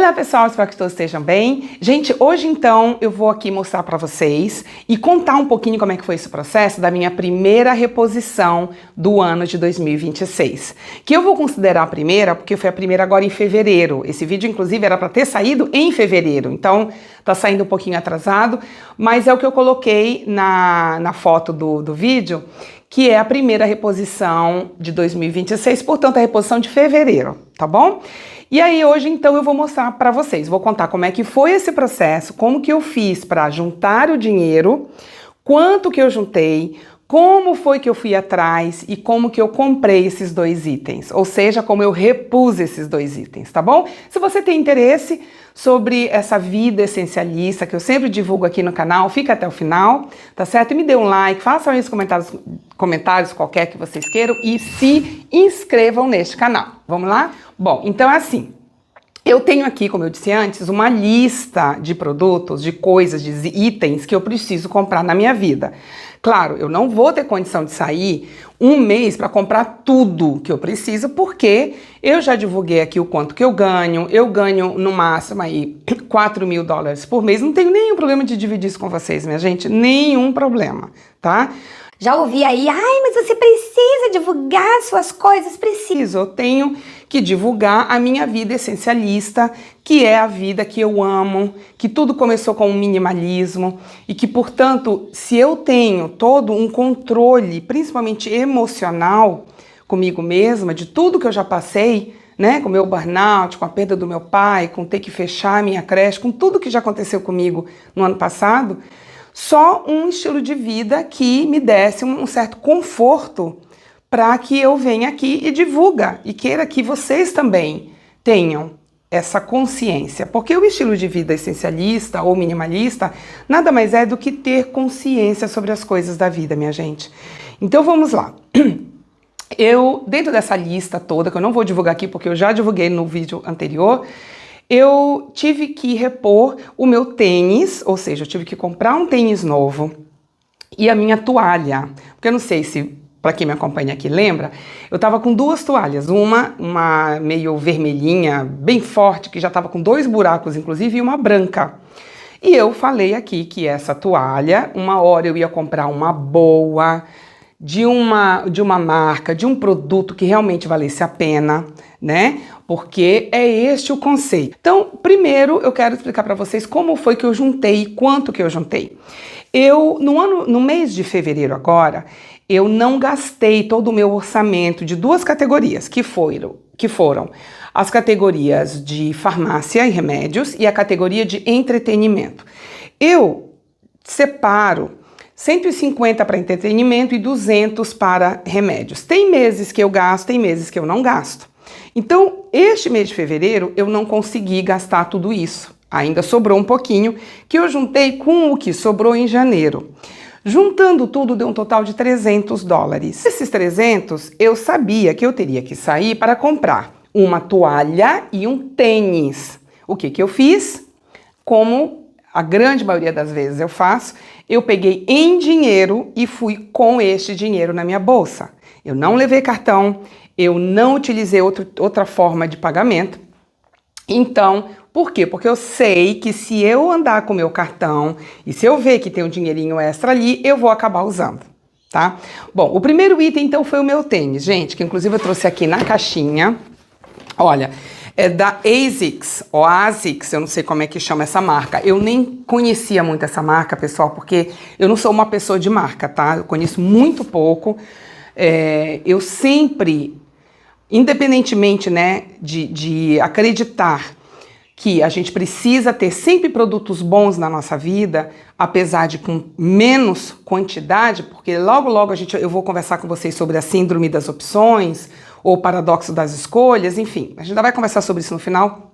Olá pessoal, espero que todos estejam bem. Gente, hoje então eu vou aqui mostrar para vocês e contar um pouquinho como é que foi esse processo da minha primeira reposição do ano de 2026. Que eu vou considerar a primeira porque foi a primeira agora em fevereiro. Esse vídeo inclusive era para ter saído em fevereiro, então tá saindo um pouquinho atrasado, mas é o que eu coloquei na foto do vídeo, que é a primeira reposição de 2026, portanto a reposição de fevereiro, tá bom? E aí hoje então eu vou mostrar para vocês, vou contar como é que foi esse processo, como que eu fiz para juntar o dinheiro, quanto que eu juntei, como foi que eu fui atrás e como que eu comprei esses dois itens, ou seja, como eu repus esses dois itens, tá bom? Se você tem interesse sobre essa vida essencialista que eu sempre divulgo aqui no canal, fica até o final, tá certo? E me dê um like, façam aí os comentários qualquer que vocês queiram e se inscrevam neste canal. Vamos lá? Bom, então é assim. Eu tenho aqui, como eu disse antes, uma lista de produtos, de coisas, de itens que eu preciso comprar na minha vida. Claro, eu não vou ter condição de sair um mês para comprar tudo que eu preciso, porque eu já divulguei aqui o quanto que eu ganho no máximo aí $4.000 por mês, não tenho nenhum problema de dividir isso com vocês, minha gente, nenhum problema, tá? Já ouvi aí, ai, mas você precisa divulgar suas coisas, precisa. Eu tenho que divulgar a minha vida essencialista, que é a vida que eu amo, que tudo começou com um minimalismo e que, portanto, se eu tenho todo um controle, principalmente emocional, comigo mesma, de tudo que eu já passei, né, com o meu burnout, com a perda do meu pai, com ter que fechar a minha creche, com tudo que já aconteceu comigo no ano passado, só um estilo de vida que me desse um certo conforto para que eu venha aqui e divulga e queira que vocês também tenham essa consciência. Porque o estilo de vida essencialista ou minimalista nada mais é do que ter consciência sobre as coisas da vida, minha gente. Então vamos lá. Eu, dentro dessa lista toda, que eu não vou divulgar aqui porque eu já divulguei no vídeo anterior, eu tive que repor o meu tênis, ou seja, eu tive que comprar um tênis novo e a minha toalha, porque eu não sei se, para quem me acompanha aqui, lembra, eu tava com duas toalhas, uma meio vermelhinha, bem forte, que já tava com 2 buracos, inclusive, e uma branca. E eu falei aqui que essa toalha, uma hora eu ia comprar uma boa, de uma marca, de um produto que realmente valesse a pena, né? Porque é este o conceito. Então, primeiro eu quero explicar para vocês como foi que eu juntei e quanto que eu juntei. Eu, no mês de fevereiro agora, eu não gastei todo o meu orçamento de 2 categorias, que foram as categorias de farmácia e remédios e a categoria de entretenimento. Eu separo 150 para entretenimento e 200 para remédios. Tem meses que eu gasto, tem meses que eu não gasto. Então, este mês de fevereiro, eu não consegui gastar tudo isso. Ainda sobrou um pouquinho, que eu juntei com o que sobrou em janeiro. Juntando tudo, deu um total de $300. Esses 300, eu sabia que eu teria que sair para comprar uma toalha e um tênis. O que que eu fiz? Como a grande maioria das vezes eu faço, eu peguei em dinheiro e fui com este dinheiro na minha bolsa. Eu não levei cartão, eu não utilizei outra forma de pagamento. Então, por quê? Porque eu sei que se eu andar com o meu cartão e se eu ver que tem um dinheirinho extra ali, eu vou acabar usando, tá? Bom, o primeiro item então foi o meu tênis, gente, que inclusive eu trouxe aqui na caixinha. Olha, é da ASICS, ou ASICS, eu não sei como é que chama essa marca. Eu nem conhecia muito essa marca, pessoal, porque eu não sou uma pessoa de marca, tá? Eu conheço muito pouco. Eu sempre, independentemente, né, de acreditar que a gente precisa ter sempre produtos bons na nossa vida, apesar de com menos quantidade, porque logo eu vou conversar com vocês sobre a síndrome das opções, ou paradoxo das escolhas, enfim, a gente ainda vai conversar sobre isso no final,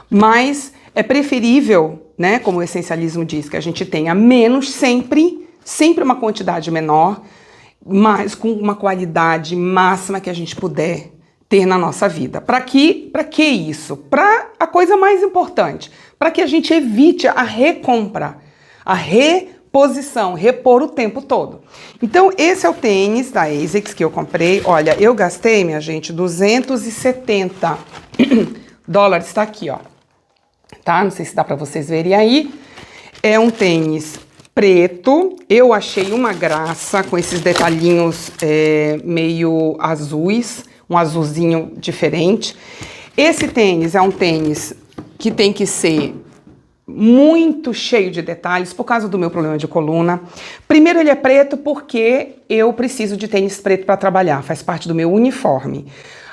mas é preferível, né, como o essencialismo diz, que a gente tenha menos sempre uma quantidade menor, mas com uma qualidade máxima que a gente puder ter na nossa vida. Para que isso? Para a coisa mais importante, para que a gente evite a recompra, a reposição, repor o tempo todo. Então, esse é o tênis da ASICS que eu comprei. Olha, eu gastei, minha gente, 270 dólares, tá aqui, ó. Tá? Não sei se dá pra vocês verem aí. É um tênis preto. Eu achei uma graça com esses detalhinhos meio azuis, um azulzinho diferente. Esse tênis é um tênis que tem que ser muito cheio de detalhes por causa do meu problema de coluna. Primeiro, ele é preto porque eu preciso de tênis preto para trabalhar, faz parte do meu uniforme.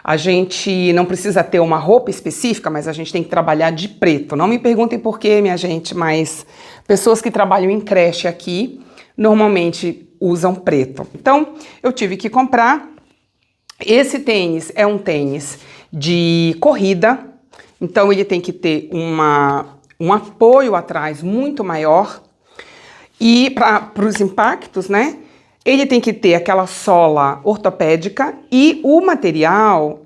A gente não precisa ter uma roupa específica, mas a gente tem que trabalhar de preto. Não me perguntem por quê, minha gente, mas pessoas que trabalham em creche aqui normalmente usam preto. Então, eu tive que comprar. Esse tênis é um de corrida, então ele tem que ter um apoio atrás muito maior e para os impactos, né? Ele tem que ter aquela sola ortopédica e o material,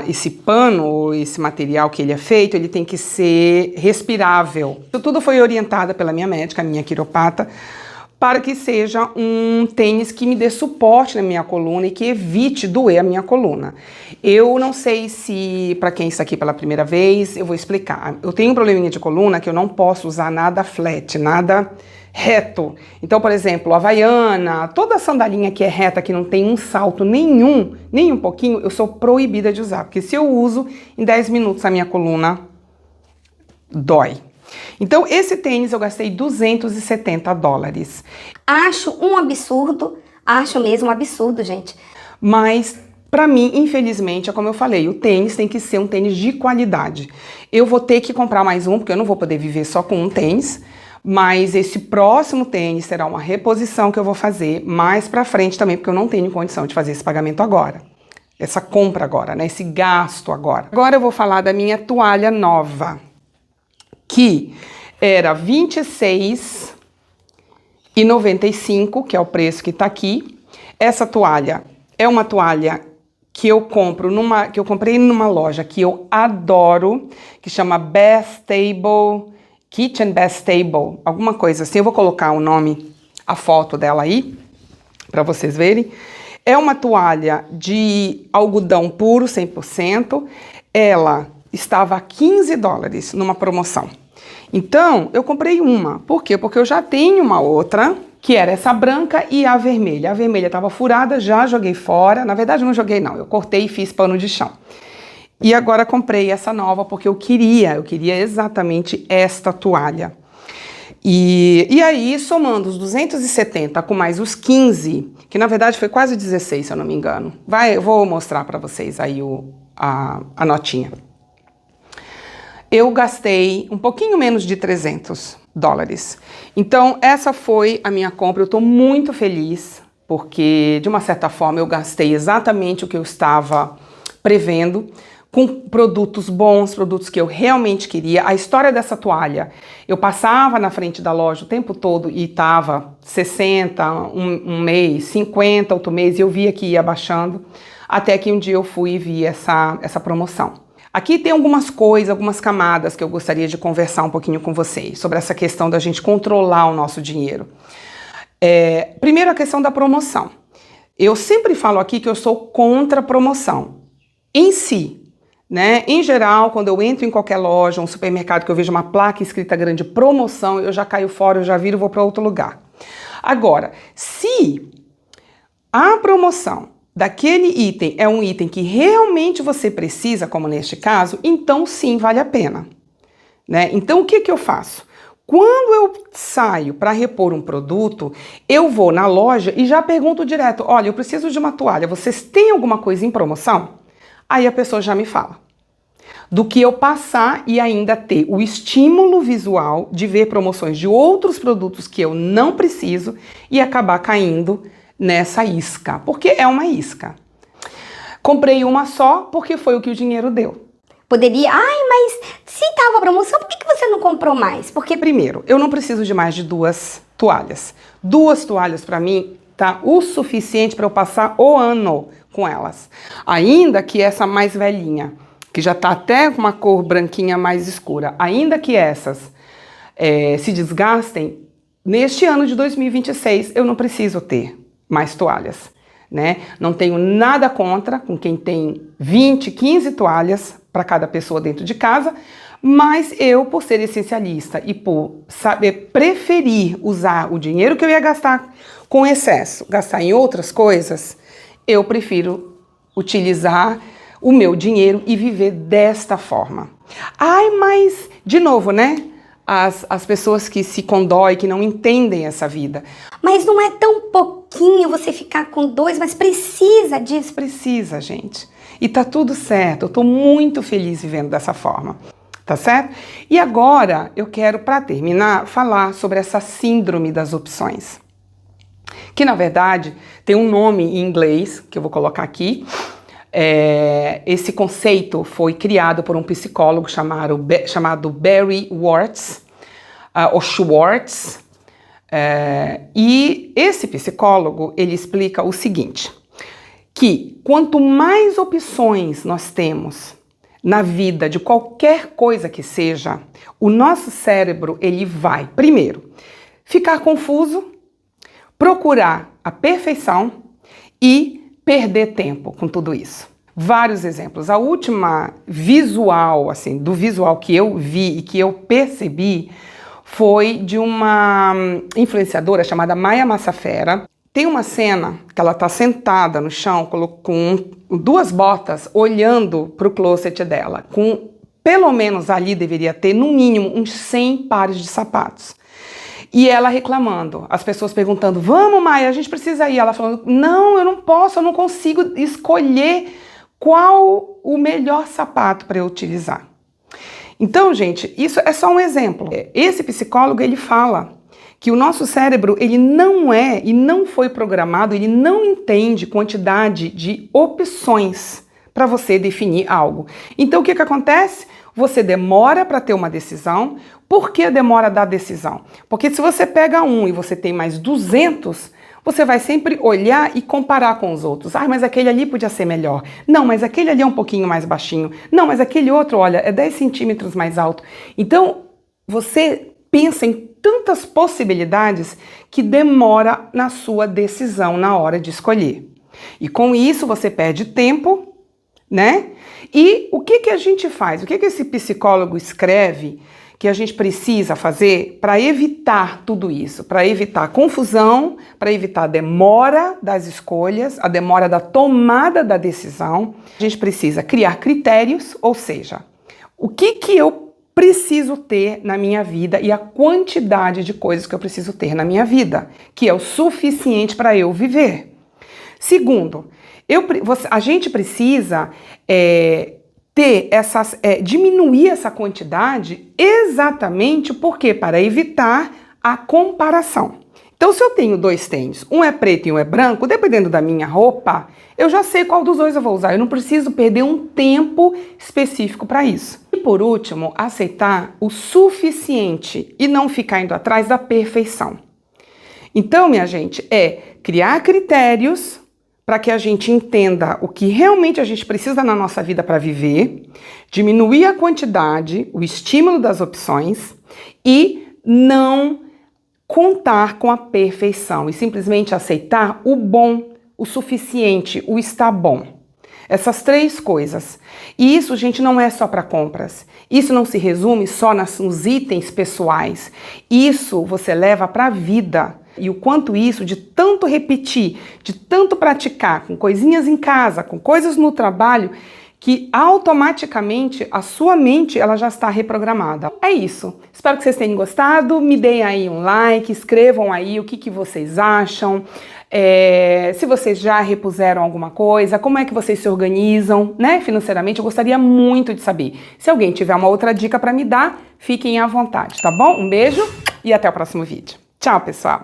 esse pano, esse material que ele é feito, ele tem que ser respirável. Isso tudo foi orientado pela minha médica, a minha quiropata, para que seja um tênis que me dê suporte na minha coluna e que evite doer a minha coluna. Eu não sei se, para quem está aqui pela primeira vez, eu vou explicar. Eu tenho um probleminha de coluna que eu não posso usar nada flat, nada reto. Então, por exemplo, a Havaiana, toda a sandalinha que é reta, que não tem um salto nenhum, nem um pouquinho, eu sou proibida de usar. Porque se eu uso, em 10 minutos a minha coluna dói. Então, esse tênis eu gastei 270 dólares. Acho um absurdo, acho mesmo um absurdo, gente. Mas, pra mim, infelizmente, é como eu falei, o tênis tem que ser um tênis de qualidade. Eu vou ter que comprar mais um, porque eu não vou poder viver só com um tênis. Mas esse próximo tênis será uma reposição que eu vou fazer mais pra frente também, porque eu não tenho condição de fazer esse pagamento agora. Essa compra agora, né? Esse gasto agora. Agora eu vou falar da minha toalha nova, que era R$ 26,95, que é o preço que tá aqui. Essa toalha é uma toalha que eu comprei numa loja que eu adoro, que chama Bath Table, Kitchen Bath Table, alguma coisa assim. Eu vou colocar o nome, a foto dela aí, para vocês verem. É uma toalha de algodão puro, 100%. Ela estava a 15 dólares numa promoção. Então, eu comprei uma. Por quê? Porque eu já tenho uma outra, que era essa branca e a vermelha. A vermelha estava furada, já joguei fora. Na verdade, não joguei não, eu cortei e fiz pano de chão. E agora comprei essa nova porque eu queria exatamente esta toalha. E aí, somando os 270 com mais os 15, que na verdade foi quase 16, se eu não me engano. Eu vou mostrar para vocês aí a notinha. Eu gastei um pouquinho menos de 300 dólares. Então, essa foi a minha compra. Eu estou muito feliz, porque, de uma certa forma, eu gastei exatamente o que eu estava prevendo, com produtos bons, produtos que eu realmente queria. A história dessa toalha, eu passava na frente da loja o tempo todo e estava 60, um mês, 50, outro mês, e eu via que ia baixando, até que um dia eu fui e vi essa promoção. Aqui tem algumas coisas, algumas camadas que eu gostaria de conversar um pouquinho com vocês, sobre essa questão da gente controlar o nosso dinheiro. Primeiro, a questão da promoção. Eu sempre falo aqui que eu sou contra a promoção em si, né? Em geral, quando eu entro em qualquer loja, um supermercado, que eu vejo uma placa escrita grande promoção, eu já caio fora, eu já viro e vou para outro lugar. Agora, se a promoção daquele item é um item que realmente você precisa, como neste caso, então sim, vale a pena, né? Então, o que eu faço? Quando eu saio para repor um produto, eu vou na loja e já pergunto direto, olha, eu preciso de uma toalha, vocês têm alguma coisa em promoção? Aí a pessoa já me fala. Do que eu passar e ainda ter o estímulo visual de ver promoções de outros produtos que eu não preciso e acabar caindo nessa isca, porque é uma isca. Comprei uma só porque foi o que o dinheiro deu. Poderia, mas se tava promoção, por que você não comprou mais? Porque, primeiro, eu não preciso de mais de 2 toalhas. 2 toalhas para mim tá o suficiente para eu passar o ano com elas. Ainda que essa mais velhinha, que já tá até com uma cor branquinha mais escura, ainda que essas se desgastem, neste ano de 2026 eu não preciso ter mais toalhas, né? Não tenho nada contra com quem tem 20, 15 toalhas para cada pessoa dentro de casa, mas eu, por ser essencialista e por saber preferir usar o dinheiro que eu ia gastar com excesso, gastar em outras coisas, eu prefiro utilizar o meu dinheiro e viver desta forma. Ai, mas, de novo, né? As pessoas que se condoem, que não entendem essa vida. Mas não é tão pouquinho você ficar com 2, mas precisa disso. Precisa, gente. E tá tudo certo, eu tô muito feliz vivendo dessa forma. Tá certo? E agora eu quero, para terminar, falar sobre essa síndrome das opções. Que, na verdade, tem um nome em inglês, que eu vou colocar aqui. Esse conceito foi criado por um psicólogo chamado Barry Schwartz, ou Schwartz, e esse psicólogo, ele explica o seguinte, que quanto mais opções nós temos na vida de qualquer coisa que seja, o nosso cérebro, ele vai, primeiro, ficar confuso, procurar a perfeição e perder tempo com tudo isso. Vários exemplos. A última visual, assim, do visual que eu vi e que eu percebi foi de uma influenciadora chamada Maya Massafera. Tem uma cena que ela tá sentada no chão com 2 botas olhando pro closet dela, com pelo menos ali deveria ter no mínimo uns 100 pares de sapatos. E ela reclamando, as pessoas perguntando, vamos, Maia, a gente precisa ir. Ela falando, não, eu não posso, eu não consigo escolher qual o melhor sapato para eu utilizar. Então, gente, isso é só um exemplo. Esse psicólogo, ele fala que o nosso cérebro, ele não é e não foi programado, ele não entende quantidade de opções para você definir algo. Então, o que acontece? Você demora para ter uma decisão. Por que demora da decisão? Porque se você pega um e você tem mais 200, você vai sempre olhar e comparar com os outros. Ah, mas aquele ali podia ser melhor. Não, mas aquele ali é um pouquinho mais baixinho. Não, mas aquele outro, olha, é 10 centímetros mais alto. Então, você pensa em tantas possibilidades que demora na sua decisão na hora de escolher. E com isso, você perde tempo, né? E o que a gente faz? O que esse psicólogo escreve que a gente precisa fazer para evitar tudo isso? Para evitar confusão, para evitar a demora das escolhas, a demora da tomada da decisão. A gente precisa criar critérios, ou seja, o que eu preciso ter na minha vida e a quantidade de coisas que eu preciso ter na minha vida, que é o suficiente para eu viver. Segundo, a gente precisa diminuir essa quantidade exatamente porque para evitar a comparação. Então, se eu tenho 2 tênis, um é preto e um é branco, dependendo da minha roupa, eu já sei qual dos 2 eu vou usar. Eu não preciso perder um tempo específico para isso. E por último, aceitar o suficiente e não ficar indo atrás da perfeição. Então, minha gente, criar critérios para que a gente entenda o que realmente a gente precisa na nossa vida para viver, diminuir a quantidade, o estímulo das opções e não contar com a perfeição e simplesmente aceitar o bom, o suficiente, o está bom. Essas 3 coisas. E isso, gente, não é só para compras. Isso não se resume só nos itens pessoais. Isso você leva para a vida. E o quanto isso, de tanto repetir, de tanto praticar, com coisinhas em casa, com coisas no trabalho, que automaticamente a sua mente ela já está reprogramada. É isso. Espero que vocês tenham gostado. Me deem aí um like, escrevam aí o que vocês acham. Se vocês já repuseram alguma coisa, como é que vocês se organizam, né, financeiramente, eu gostaria muito de saber. Se alguém tiver uma outra dica para me dar, fiquem à vontade, tá bom? Um beijo e até o próximo vídeo. Tchau, pessoal!